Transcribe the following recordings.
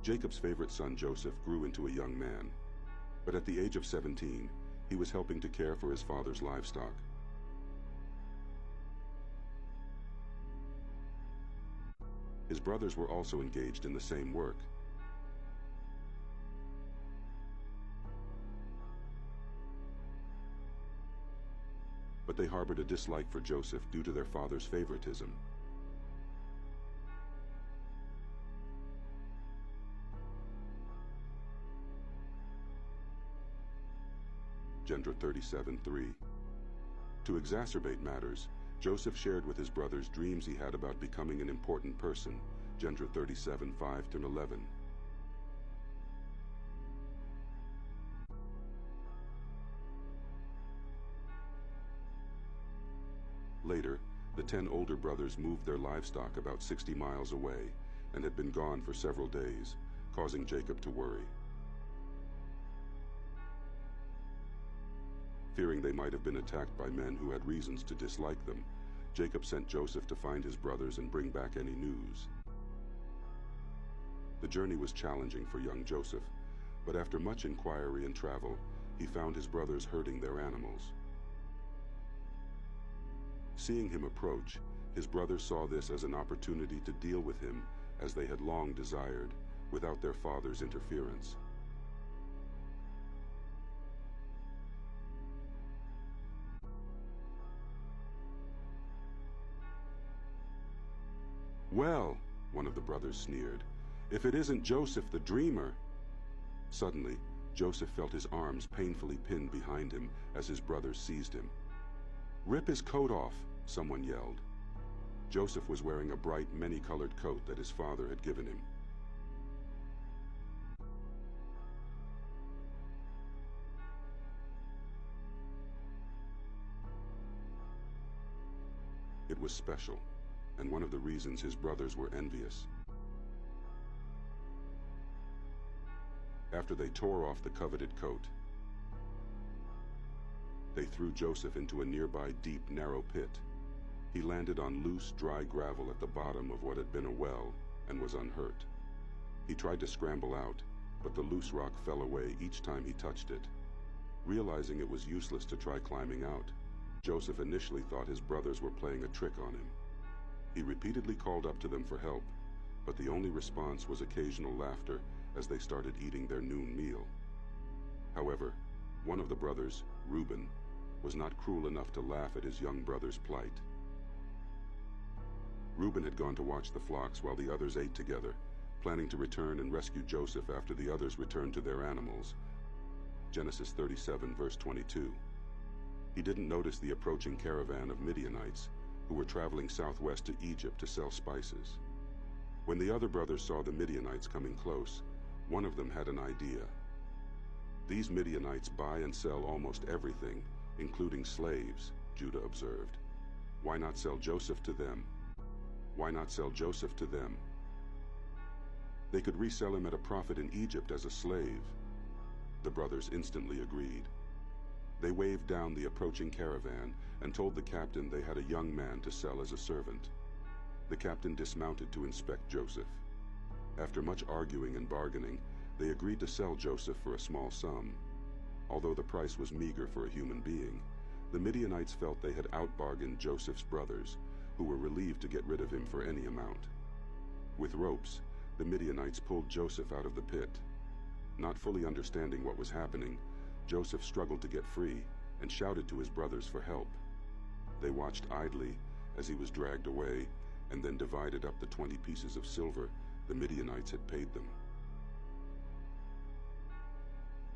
Jacob's favorite son Joseph grew into a young man, but at the age of 17, he was helping to care for his father's livestock. His brothers were also engaged in the same work. But they harbored a dislike for Joseph due to their father's favoritism. Pt. 37:3. To exacerbate matters, Joseph shared with his brothers dreams he had about becoming an important person. Pt. 37:5-11. Later, the 10 older brothers moved their livestock about 60 miles away and had been gone for several days, causing Jacob to worry. Fearing they might have been attacked by men who had reasons to dislike them, Jacob sent Joseph to find his brothers and bring back any news. The journey was challenging for young Joseph, but after much inquiry and travel, he found his brothers herding their animals. Seeing him approach, his brothers saw this as an opportunity to deal with him as they had long desired, without their father's interference. "Well," one of the brothers sneered, "if it isn't Joseph the dreamer." Suddenly, Joseph felt his arms painfully pinned behind him as his brothers seized him. "Rip his coat off," someone yelled. Joseph was wearing a bright, many-colored coat that his father had given him. It was special, and one of the reasons his brothers were envious. After they tore off the coveted coat, they threw Joseph into a nearby deep, narrow pit. He landed on loose, dry gravel at the bottom of what had been a well and was unhurt. He tried to scramble out, but the loose rock fell away each time he touched it. Realizing it was useless to try climbing out, Joseph initially thought his brothers were playing a trick on him. He repeatedly called up to them for help, but the only response was occasional laughter as they started eating their noon meal. However, one of the brothers, Reuben, was not cruel enough to laugh at his young brother's plight. Reuben had gone to watch the flocks while the others ate together, planning to return and rescue Joseph after the others returned to their animals. Genesis 37, verse 22. He didn't notice the approaching caravan of Midianites who were traveling southwest to Egypt to sell spices. When the other brothers saw the Midianites coming close, one of them had an idea. "These Midianites buy and sell almost everything, including slaves," Judah observed. "Why not sell Joseph to them? Why not sell Joseph to them? They could resell him at a profit in Egypt as a slave." The brothers instantly agreed. They waved down the approaching caravan and told the captain they had a young man to sell as a servant. The captain dismounted to inspect Joseph. After much arguing and bargaining, they agreed to sell Joseph for a small sum. Although the price was meager for a human being, the Midianites felt they had outbargained Joseph's brothers, who were relieved to get rid of him for any amount. With ropes, the Midianites pulled Joseph out of the pit. Not fully understanding what was happening, Joseph struggled to get free and shouted to his brothers for help. They watched idly as he was dragged away and then divided up the 20 pieces of silver the Midianites had paid them.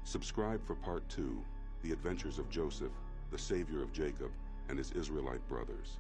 Subscribe for Part 2, The Adventures of Joseph, the Savior of Jacob, and his Israelite brothers.